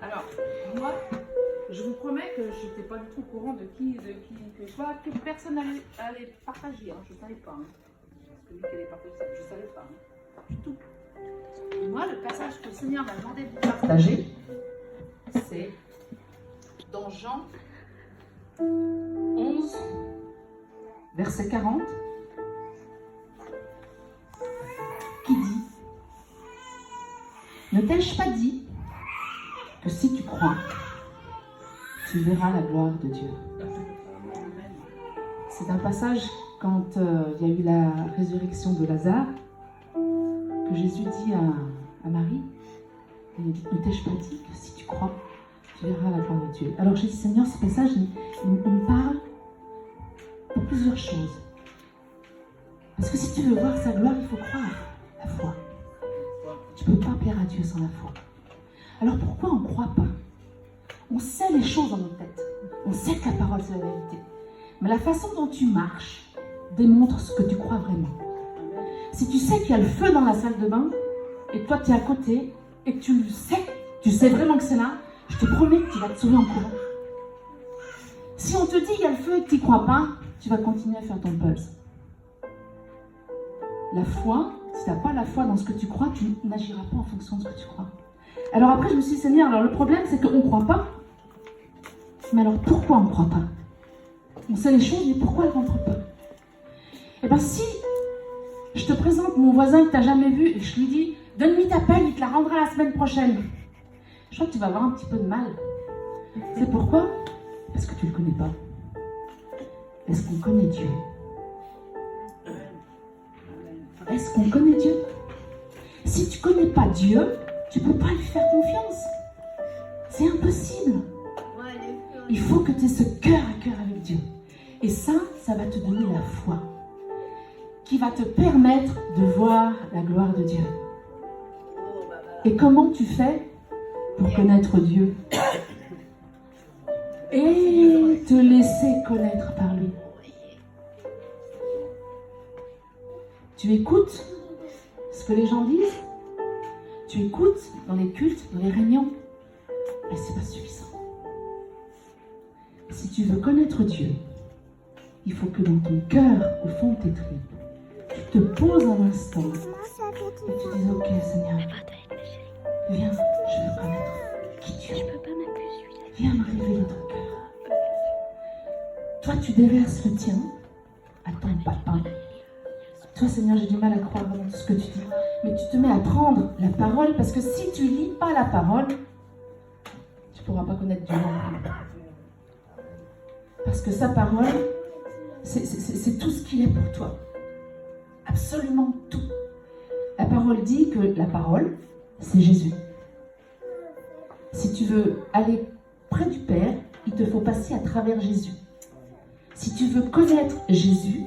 Alors, moi, je vous promets que je n'étais pas du tout au courant de qui que je vois, que personne allait partager. Hein. Je ne savais pas. Hein. Celui qui allait partager ça, je ne savais pas. Hein. Du tout. Et moi, le passage que le Seigneur m'a demandé de partager, c'est dans Jean 11, verset 40, qui dit: ne t'ai-je pas dit que si tu crois, tu verras la gloire de Dieu. C'est un passage quand il y a eu la résurrection de Lazare, que Jésus dit à Marie, ne t'ai-je pas dit que si tu crois, tu verras la gloire de Dieu. Alors j'ai dit: Seigneur, ce passage, il me parle pour plusieurs choses. Parce que si tu veux voir sa gloire, il faut croire, la foi. Tu ne peux pas plaire à Dieu sans la foi. Alors pourquoi on ne croit pas? On sait les choses dans notre tête. On sait que la parole, c'est la vérité. Mais la façon dont tu marches démontre ce que tu crois vraiment. Si tu sais qu'il y a le feu dans la salle de bain, et que toi tu es à côté, et que tu sais vraiment que c'est là, je te promets que tu vas te sauver en courant. Si on te dit qu'il y a le feu et que tu n'y crois pas, tu vas continuer à faire ton buzz. La foi, si tu n'as pas la foi dans ce que tu crois, tu n'agiras pas en fonction de ce que tu crois. Alors après, je me suis dit: Seigneur, alors le problème, c'est qu'on ne croit pas. Mais alors, pourquoi on ne croit pas? On sait les choses, mais pourquoi elles ne rentrent pas? Eh bien, si je te présente mon voisin que tu n'as jamais vu et je lui dis: donne-lui ta paye, il te la rendra la semaine prochaine, je crois que tu vas avoir un petit peu de mal. C'est pourquoi? Parce que tu ne le connais pas. Est-ce qu'on connaît Dieu? Est-ce qu'on connaît Dieu? Si tu ne connais pas Dieu, tu ne peux pas lui faire confiance. C'est impossible. Il faut que tu aies ce cœur à cœur avec Dieu. Et ça va te donner la foi qui va te permettre de voir la gloire de Dieu. Et comment tu fais pour connaître Dieu? Et te laisser connaître par lui. Tu écoutes ce que les gens disent, tu écoutes dans les cultes, dans les réunions, mais ce n'est pas suffisant. Si tu veux connaître Dieu, il faut que dans ton cœur, au fond de tes tripes, tu te poses un instant et tu dises: ok Seigneur, viens, je veux connaître qui tu es. Viens me révéler ton cœur. Toi, tu déverses le tien à ton papa. Toi, Seigneur, j'ai du mal à croire dans tout ce que tu dis. Mais tu te mets à prendre la parole, parce que si tu lis pas la parole, tu ne pourras pas connaître Dieu. Parce que sa parole, c'est tout ce qu'il est pour toi. Absolument tout. La parole dit que la parole, c'est Jésus. Si tu veux aller près du Père, il te faut passer à travers Jésus. Si tu veux connaître Jésus,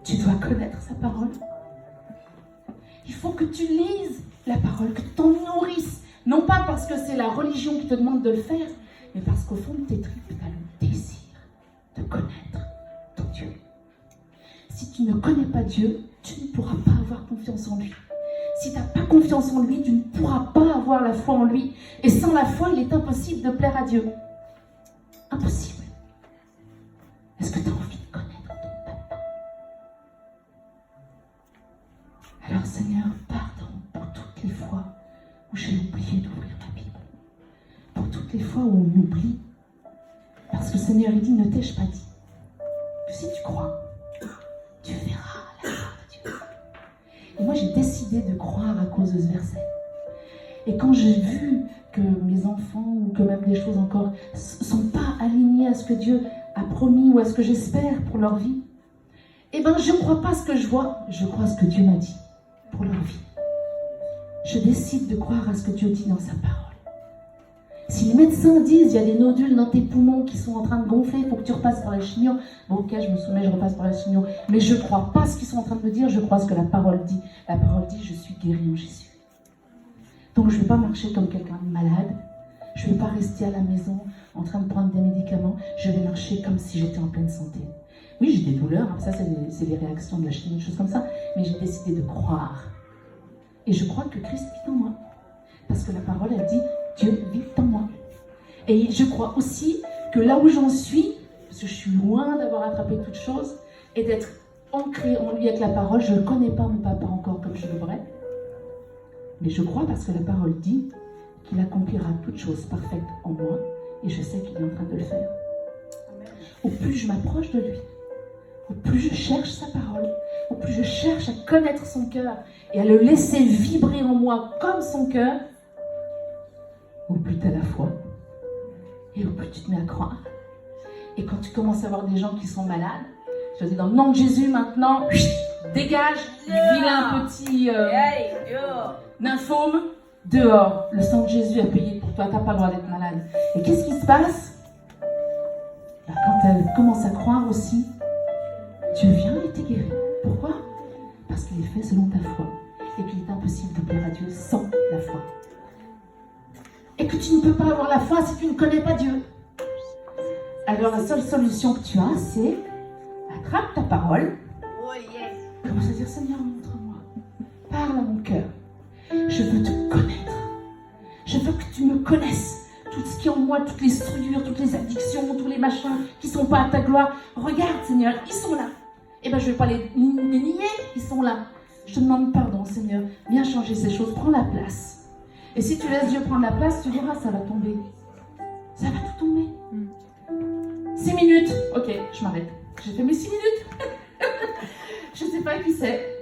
tu dois connaître sa parole. Il faut que tu lises la parole, que tu t'en nourrisses. Non pas parce que c'est la religion qui te demande de le faire, mais parce qu'au fond de tes tripes, tu as le désir de connaître ton Dieu. Si tu ne connais pas Dieu, tu ne pourras pas avoir confiance en lui. Si tu n'as pas confiance en lui, tu ne pourras pas avoir la foi en lui. Et sans la foi, il est impossible de plaire à Dieu. Impossible. Est-ce que tu as envie de connaître ton papa? Alors Seigneur, pardon pour toutes les fois où j'ai oublié d'ouvrir ma Bible. Pour toutes les fois où on oublie. Parce que Seigneur, il dit: ne t'ai-je pas dit que si tu crois, tu verras la gloire de Dieu. Et moi, j'ai décidé de croire à cause de ce verset. Et quand j'ai vu que mes enfants, ou que même des choses encore, ne sont pas alignés à ce que Dieu a promis ou à ce que j'espère pour leur vie, eh bien, je ne crois pas à ce que je vois, je crois à ce que Dieu m'a dit pour leur vie. Je décide de croire à ce que Dieu dit dans sa parole. Si les médecins disent: il y a des nodules dans tes poumons qui sont en train de gonfler, il faut que tu repasses par la chimio. Bon, ok, je me soumets, je repasse par la chimio. Mais je ne crois pas ce qu'ils sont en train de me dire, je crois ce que la parole dit. La parole dit: je suis guéri en Jésus. Donc je ne vais pas marcher comme quelqu'un de malade. Je ne vais pas rester à la maison en train de prendre des médicaments. Je vais marcher comme si j'étais en pleine santé. Oui, j'ai des douleurs, hein, ça c'est les réactions de la chimie, des choses comme ça. Mais j'ai décidé de croire. Et je crois que Christ vit en moi. Parce que la parole, elle dit, Dieu vit en moi. Et je crois aussi que là où j'en suis, parce que je suis loin d'avoir attrapé toute chose, et d'être ancrée en lui avec la parole, je ne connais pas mon papa encore comme je devrais. Mais je crois parce que la parole dit qu'il accomplira toute chose parfaite en moi, et je sais qu'il est en train de le faire. Au plus je m'approche de lui, au plus je cherche sa parole, au plus je cherche à connaître son cœur et à le laisser vibrer en moi comme son cœur, au plus tu as la foi et au plus tu te mets à croire. Et quand tu commences à voir des gens qui sont malades, je dis dans le nom de Jésus maintenant, dégage, vilain petit nymphome, dehors. Le sang de Jésus a payé pour toi, tu n'as pas le droit d'être malade. Et qu'est-ce qui se passe? Quand elle commence à croire aussi, Dieu vient et t'est guéri. Pourquoi? Parce qu'il est fait selon ta foi et qu'il est impossible de plaire à Dieu sans la foi. Et que tu ne peux pas avoir la foi si tu ne connais pas Dieu. Alors la seule solution que tu as, c'est attrape ta parole. Commence à dire, Seigneur, montre-moi. Parle à mon cœur. Je veux te connaître. Je veux que tu me connaisses. Tout ce qui est en moi, toutes les structures, toutes les addictions, tous les machins qui ne sont pas à ta gloire. Regarde, Seigneur, ils sont là. Eh bien, je ne vais pas les nier, ils sont là. Je te demande pardon, Seigneur. Viens changer ces choses, prends la place. Et si tu laisses Dieu prendre la place, tu verras, ça va tomber. Ça va tout tomber. 6 minutes. Ok, je m'arrête. J'ai fait mes 6 minutes. Je ne sais pas qui c'est.